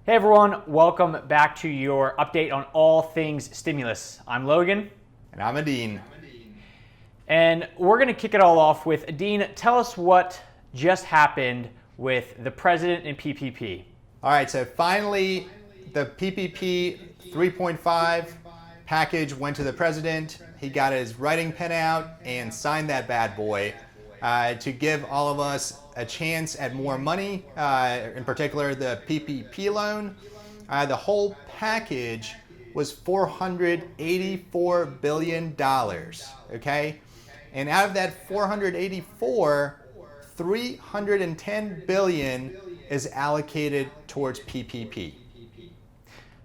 Hey everyone, welcome back to your update on all things stimulus. I'm Logan. And I'm Edin. And we're going to kick it all off with Edin. Tell us what just happened with the president and PPP. All right, so finally the PPP 3.5 package went to the president. He got his writing pen out and signed that bad boy to give all of us a chance at more money, in particular the PPP loan. The whole package was $484 billion, okay? And out of that 484, 310 billion is allocated towards PPP.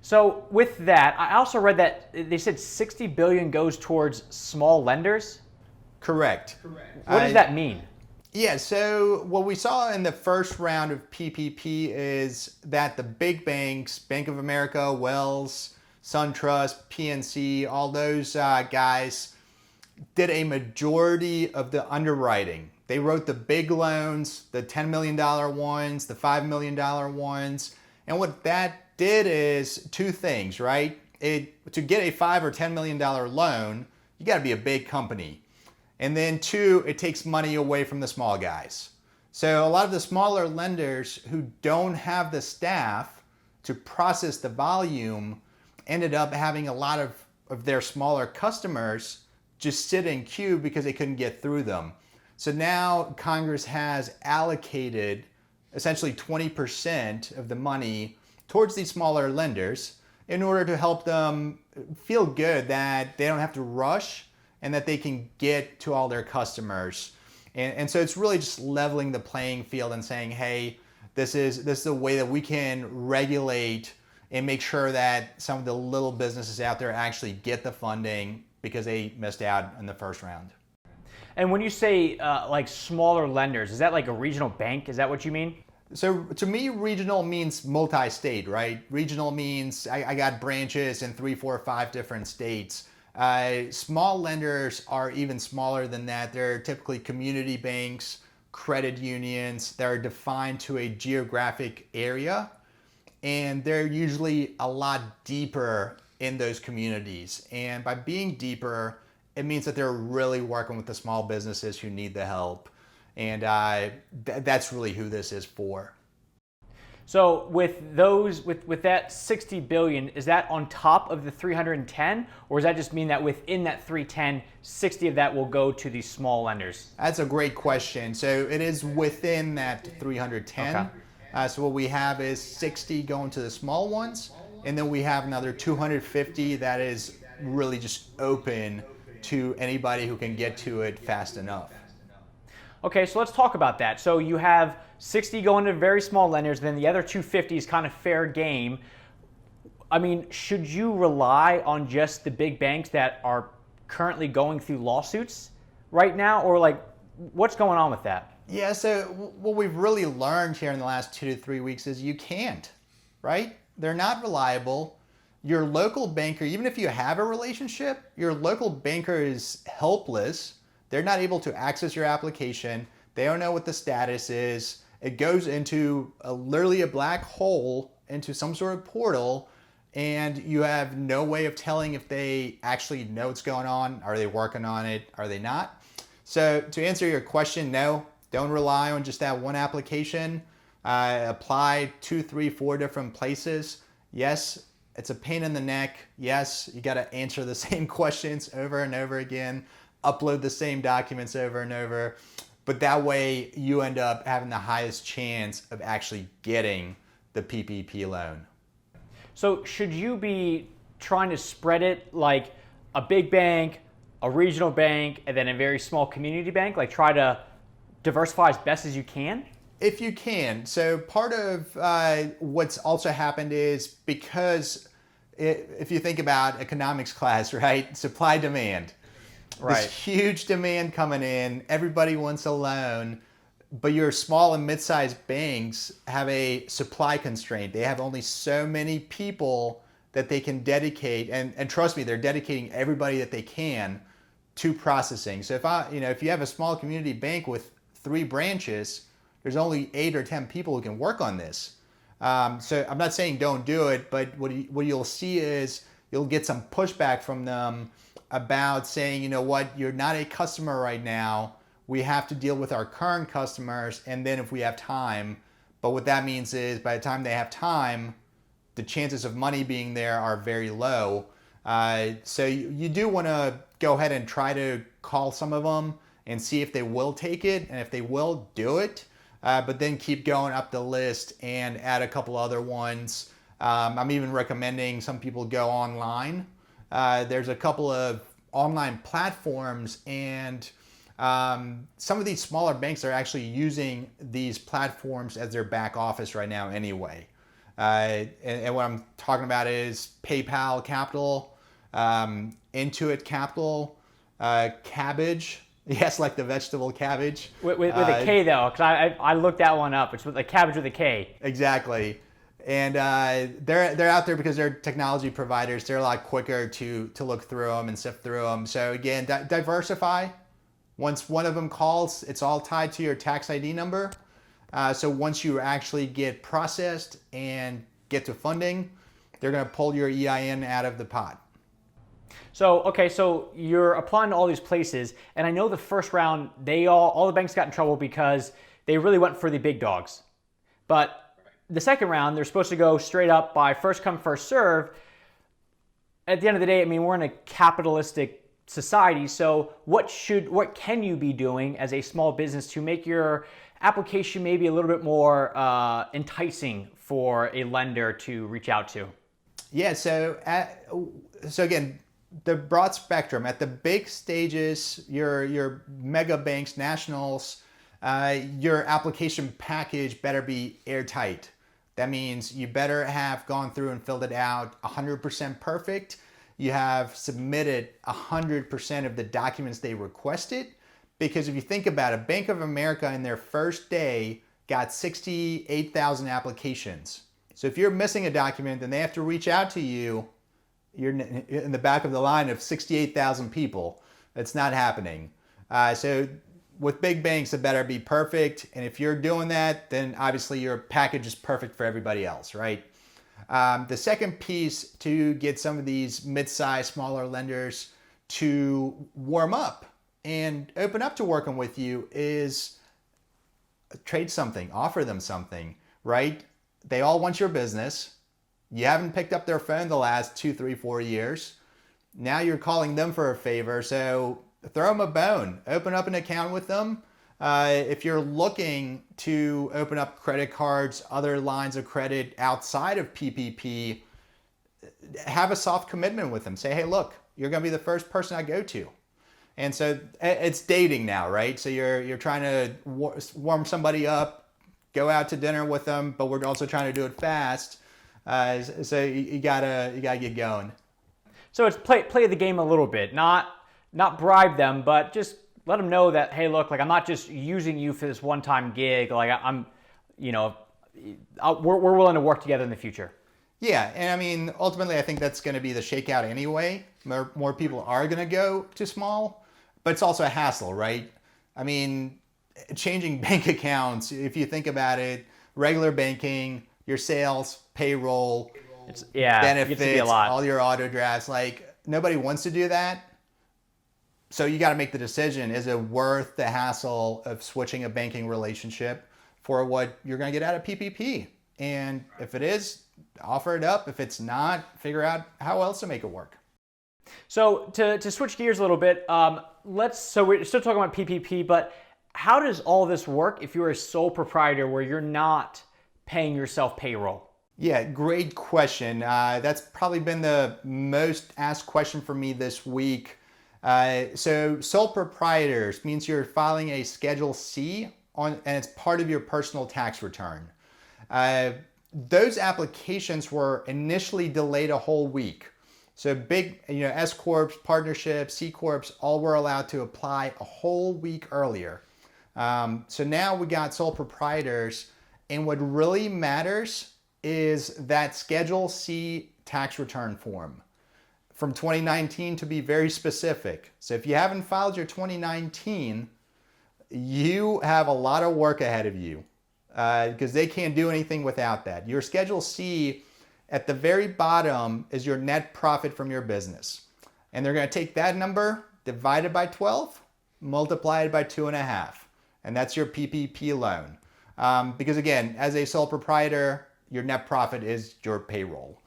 So with that, I also read that they said 60 billion goes towards small lenders. Correct. What does that mean? Yeah, so what we saw in the first round of PPP is that the big banks, Bank of America, Wells, SunTrust, PNC, all those guys did a majority of the underwriting. They wrote the big loans, the $10 million ones, the $5 million ones. And what that did is two things, right? To get a $5 or $10 million loan, you got to be a big company. And then two, it takes money away from the small guys. So a lot of the smaller lenders who don't have the staff to process the volume ended up having a lot of their smaller customers just sit in queue because they couldn't get through them. So now Congress has allocated essentially 20% of the money towards these smaller lenders in order to help them feel good that they don't have to rush and that they can get to all their customers. And so it's really just leveling the playing field and saying, hey, this is a way that we can regulate and make sure that some of the little businesses out there actually get the funding because they missed out in the first round. And when you say like smaller lenders, is that like a regional bank? Is that what you mean? So to me, regional means multi-state, right? Regional means I got branches in 3, 4, 5 different states. Small lenders are even smaller than that. They're typically community banks, credit unions that are defined to a geographic area, and they're usually a lot deeper in those communities. And by being deeper, it means that they're really working with the small businesses who need the help. And that's really who this is for. So with that 60 billion, is that on top of the 310, or does that just mean that within that 310, 60 of that will go to these small lenders? That's a great question. So it is within that 310. Okay. So what we have is 60 going to the small ones, and then we have another 250 that is really just open to anybody who can get to it fast enough. Okay, so let's talk about that. So you have 60 going to very small lenders, then the other 250 is kind of fair game. I mean, should you rely on just the big banks that are currently going through lawsuits right now, or like what's going on with that? Yeah, so what we've really learned here in the last 2 to 3 weeks is you can't, right? They're not reliable. Your local banker, even if you have a relationship, your local banker is helpless. They're not able to access your application. They don't know what the status is. It goes into literally a black hole into some sort of portal, and you have no way of telling if they actually know what's going on. Are they working on it? Are they not? So to answer your question, no, don't rely on just that one application. Apply 2, 3, 4 different places. Yes, it's a pain in the neck. Yes, you got to answer the same questions over and over again. Upload the same documents over and over, but that way you end up having the highest chance of actually getting the PPP loan. So should you be trying to spread it like a big bank, a regional bank, and then a very small community bank? Like try to diversify as best as you can? If you can. So part of what's also happened is because if you think about economics class, right? Supply demand. Right. This huge demand coming in, everybody wants a loan, but your small and mid-sized banks have a supply constraint. They have only so many people that they can dedicate, and trust me, they're dedicating everybody that they can to processing. So if you have a small community bank with 3 branches, there's only 8 or 10 people who can work on this. So I'm not saying don't do it, but what you'll see is you'll get some pushback from them about saying, you know what, you're not a customer right now. We have to deal with our current customers, and then if we have time. But what that means is by the time they have time, the chances of money being there are very low. So you do want to go ahead and try to call some of them and see if they will take it, and if they will, do it. But then keep going up the list and add a couple other ones. I'm even recommending some people go online. There's a couple of online platforms, and some of these smaller banks are actually using these platforms as their back office right now anyway. And what I'm talking about is PayPal Capital, Intuit Capital, Cabbage. Yes, like the vegetable cabbage. With a K though, because I looked that one up. It's with a cabbage with a K. Exactly. And they're out there because they're technology providers. They're a lot quicker to look through them and sift through them. So again, diversify. Once one of them calls, it's all tied to your tax ID number. So once you actually get processed and get to funding, they're going to pull your EIN out of the pot. So, okay, so you're applying to all these places, and I know the first round, all the banks got in trouble because they really went for the big dogs. But the second round, they're supposed to go straight up by first come, first serve. At the end of the day, I mean, we're in a capitalistic society, so what can you be doing as a small business to make your application maybe a little bit more enticing for a lender to reach out to? Yeah, so again, the broad spectrum at the big stages, your mega banks, nationals, your application package better be airtight. That means you better have gone through and filled it out 100% perfect. You have submitted 100% of the documents they requested. Because if you think about it, Bank of America in their first day got 68,000 applications. So if you're missing a document and they have to reach out to you, you're in the back of the line of 68,000 people. That's not happening. So with big banks, it better be perfect. And if you're doing that, then obviously your package is perfect for everybody else, right? The second piece to get some of these mid-sized, smaller lenders to warm up and open up to working with you is trade something, offer them something, right? They all want your business. You haven't picked up their phone the last 2, 3, 4 years. Now you're calling them for a favor. So throw them a bone, open up an account with them. If you're looking to open up credit cards, other lines of credit outside of PPP, have a soft commitment with them. Say, hey, look, you're going to be the first person I go to. And so it's dating now, right? So you're trying to warm somebody up, go out to dinner with them, but we're also trying to do it fast. So you gotta get going. So it's play the game a little bit, not bribe them, but just let them know that, hey, look, like I'm not just using you for this one-time gig. Like we're willing to work together in the future. Yeah, and I mean, ultimately, I think that's going to be the shakeout anyway. More people are going to go to small, but it's also a hassle, right? I mean, changing bank accounts, if you think about it, regular banking, your sales, payroll, benefits, all your auto drafts, like nobody wants to do that. So you got to make the decision, is it worth the hassle of switching a banking relationship for what you're going to get out of PPP? And if it is, offer it up. If it's not, figure out how else to make it work. So to switch gears a little bit, so we're still talking about PPP, but how does all this work if you're a sole proprietor where you're not paying yourself payroll? Yeah, great question. That's probably been the most asked question for me this week. So sole proprietors means you're filing a Schedule C and it's part of your personal tax return. Those applications were initially delayed a whole week. So big, S corps, partnerships, C corps, all were allowed to apply a whole week earlier. So now we got sole proprietors, and what really matters is that Schedule C tax return form from 2019, to be very specific. So if you haven't filed your 2019, you have a lot of work ahead of you. because they can't do anything without that. Your Schedule C at the very bottom is your net profit from your business. And they're going to take that number, divide it by 12, multiply it by 2.5. And that's your PPP loan. Because again, as a sole proprietor, your net profit is your payroll.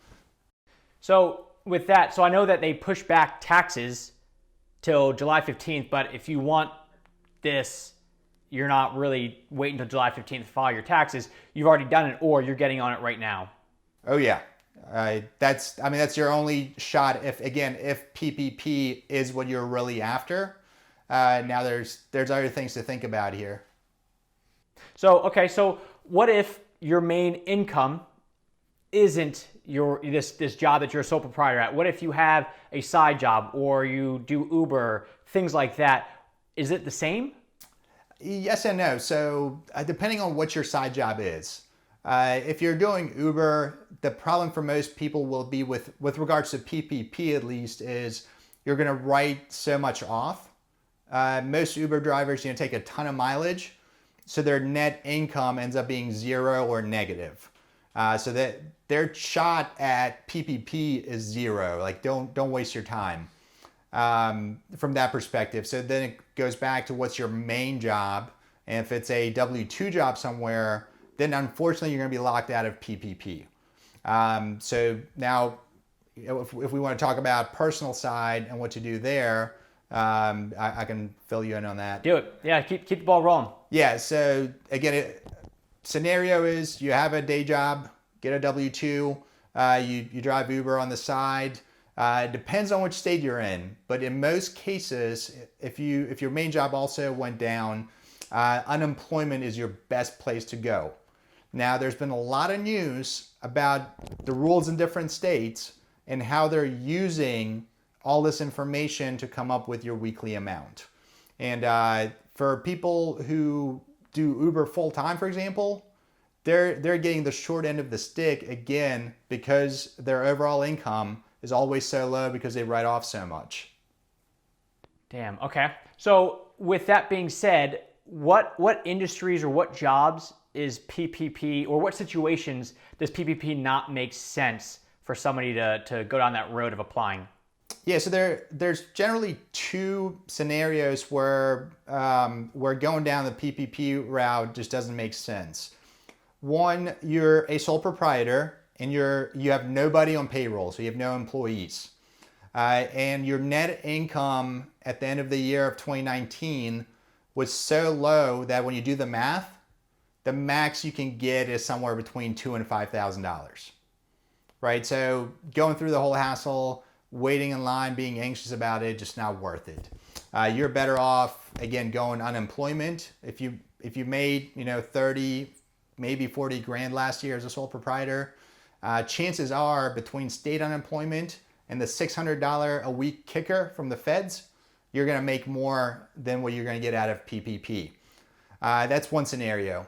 So with that, so I know that they push back taxes till July 15th, but if you want this, you're not really waiting until July 15th to file your taxes. You've already done it, or you're getting on it right now. Oh yeah. That's your only shot if PPP is what you're really after. Now there's other things to think about here. So, okay, so what if your main income isn't this job that you're a sole proprietor at? What if you have a side job or you do Uber, things like that? Is it the same? Yes and no. So depending on what your side job is. If you're doing Uber, the problem for most people will be with regards to PPP at least is you're going to write so much off. Most Uber drivers take a ton of mileage, so their net income ends up being zero or negative. So that their shot at PPP is zero. Like don't waste your time from that perspective. So then it goes back to what's your main job, and if it's a W-2 job somewhere, then unfortunately you're going to be locked out of PPP. So now, if we want to talk about personal side and what to do there, I can fill you in on that. Do it. Yeah, keep the ball rolling. Yeah. So again, scenario is you have a day job, get a W-2, you drive Uber on the side. It depends on which state you're in, but in most cases, if your main job also went down, unemployment is your best place to go. Now, there's been a lot of news about the rules in different states and how they're using all this information to come up with your weekly amount. And for people who do Uber full time, for example, they're getting the short end of the stick again because their overall income is always so low because they write off so much. Damn. Okay. So with that being said, what industries or what jobs is PPP, or what situations does PPP not make sense for somebody to go down that road of applying? Yeah, so there's generally two scenarios where going down the PPP route just doesn't make sense. One, you're a sole proprietor and you have nobody on payroll, so you have no employees. And your net income at the end of the year of 2019 was so low that when you do the math, the max you can get is somewhere between $2,000 and $5,000, right? So going through the whole hassle, waiting in line, being anxious about it, just not worth it. You're better off, again, going unemployment. If you made 30, maybe 40 grand last year as a sole proprietor, chances are between state unemployment and the $600 a week kicker from the feds, you're going to make more than what you're going to get out of PPP. That's one scenario.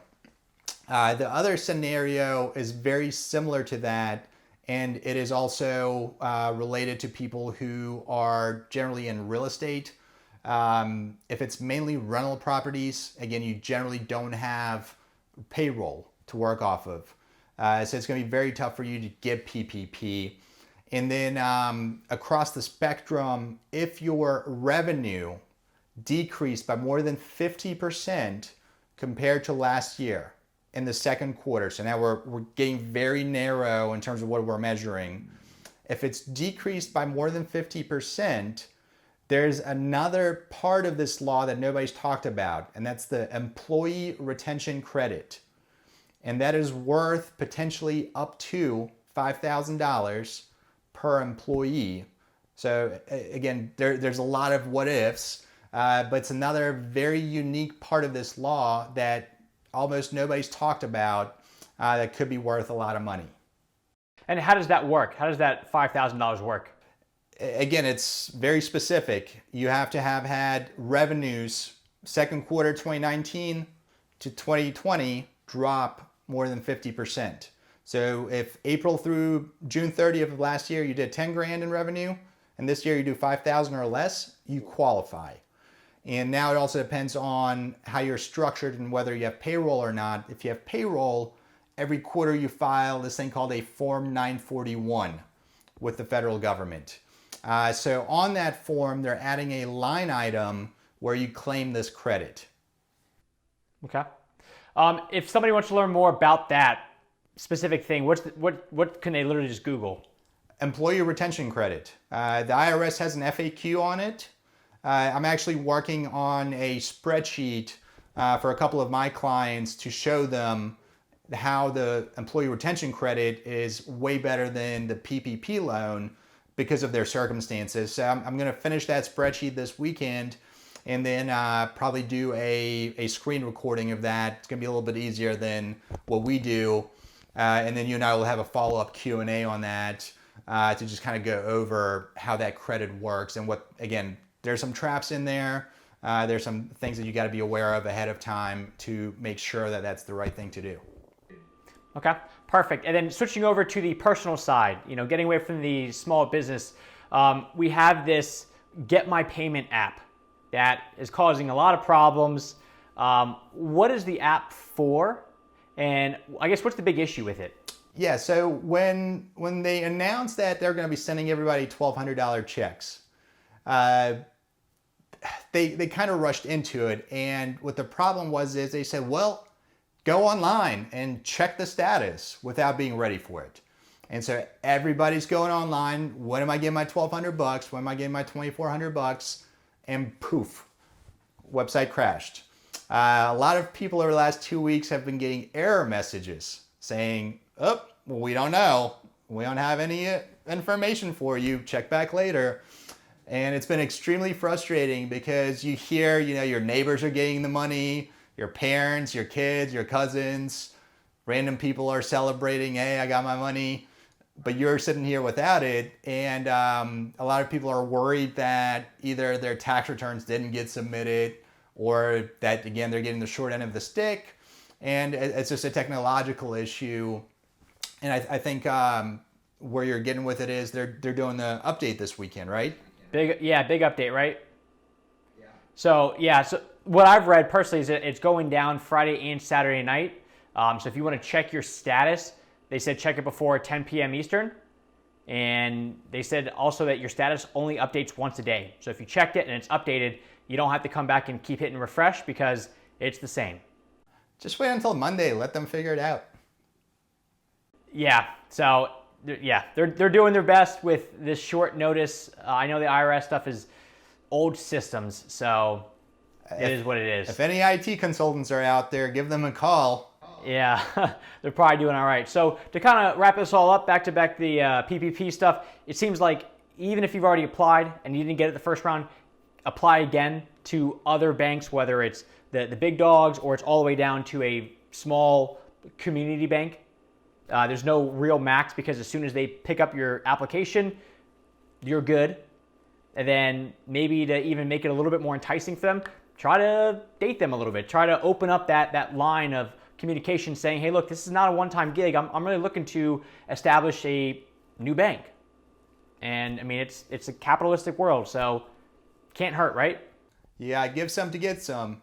The other scenario is very similar to that, and it is also related to people who are generally in real estate. If it's mainly rental properties, again, you generally don't have payroll to work off of. So it's going to be very tough for you to get PPP. And then across the spectrum, if your revenue decreased by more than 50% compared to last year in the second quarter, so now we're getting very narrow in terms of what we're measuring. If it's decreased by more than 50%, there's another part of this law that nobody's talked about, and that's the employee retention credit. And that is worth potentially up to $5,000 per employee. So again, there's a lot of what ifs, but it's another very unique part of this law that almost nobody's talked about that could be worth a lot of money. And how does that work? How does that $5,000 work? Again, it's very specific. You have to have had revenues second quarter 2019 to 2020 drop more than 50%. So if April through June 30th of last year you did 10 grand in revenue, and this year you do 5,000 or less, you qualify. And now it also depends on how you're structured and whether you have payroll or not. If you have payroll, every quarter you file this thing called a Form 941 with the federal government. So on that form, they're adding a line item where you claim this credit. Okay. If somebody wants to learn more about that specific thing, what can they literally just Google? Employee retention credit. The IRS has an FAQ on it. I'm actually working on a spreadsheet for a couple of my clients to show them how the employee retention credit is way better than the PPP loan because of their circumstances. So I'm going to finish that spreadsheet this weekend and then probably do a screen recording of that. It's going to be a little bit easier than what we do. And then you and I will have a follow-up Q&A on that to just kind of go over how that credit works and what, again, there's some traps in there. There's some things that you got to be aware of ahead of time to make sure that that's the right thing to do. Okay, perfect. And then switching over to the personal side, getting away from the small business, we have this Get My Payment app that is causing a lot of problems. What is the app for? And I guess what's the big issue with it? Yeah, so when they announced that they're going to be sending everybody $1,200 checks, they kind of rushed into it. And what the problem was is they said, well, go online and check the status without being ready for it. And so everybody's going online. When am I getting my $1,200? When am I getting my $2,400? And poof, website crashed. A lot of people over the last 2 weeks have been getting error messages saying, oh, well, we don't know. We don't have any information for you. Check back later. And it's been extremely frustrating because you hear, your neighbors are getting the money, your parents, your kids, your cousins, random people are celebrating, hey, I got my money, but you're sitting here without it. And a lot of people are worried that either their tax returns didn't get submitted or that, again, they're getting the short end of the stick. And it's just a technological issue. And I think where you're getting with it is they're doing the update this weekend, right? Big update, right? Yeah. So what I've read personally is that it's going down Friday and Saturday night. So if you want to check your status, they said check it before 10 p.m. Eastern. And they said also that your status only updates once a day. So if you checked it and it's updated, you don't have to come back and keep hitting refresh because it's the same. Just wait until Monday. Let them figure it out. Yeah. So they're doing their best with this short notice. I know the IRS stuff is old systems, so it is what it is. If any IT consultants are out there, give them a call. Yeah, they're probably doing all right. So to kind of wrap this all up, back to back the PPP stuff, it seems like even if you've already applied and you didn't get it the first round, apply again to other banks, whether it's the big dogs or it's all the way down to a small community bank. There's no real max because as soon as they pick up your application, you're good. And then maybe to even make it a little bit more enticing for them, try to date them a little bit. Try to open up that line of communication saying, hey, look, this is not a one-time gig. I'm really looking to establish a new bank. And I mean, it's a capitalistic world, so can't hurt, right? Yeah, give some to get some.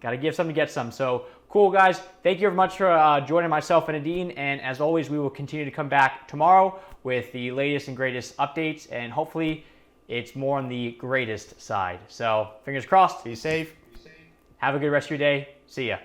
Got to give some to get some. So cool, guys. Thank you very much for joining myself and Edin. And as always, we will continue to come back tomorrow with the latest and greatest updates. And hopefully it's more on the greatest side. So fingers crossed. Be safe. Have a good rest of your day. See ya.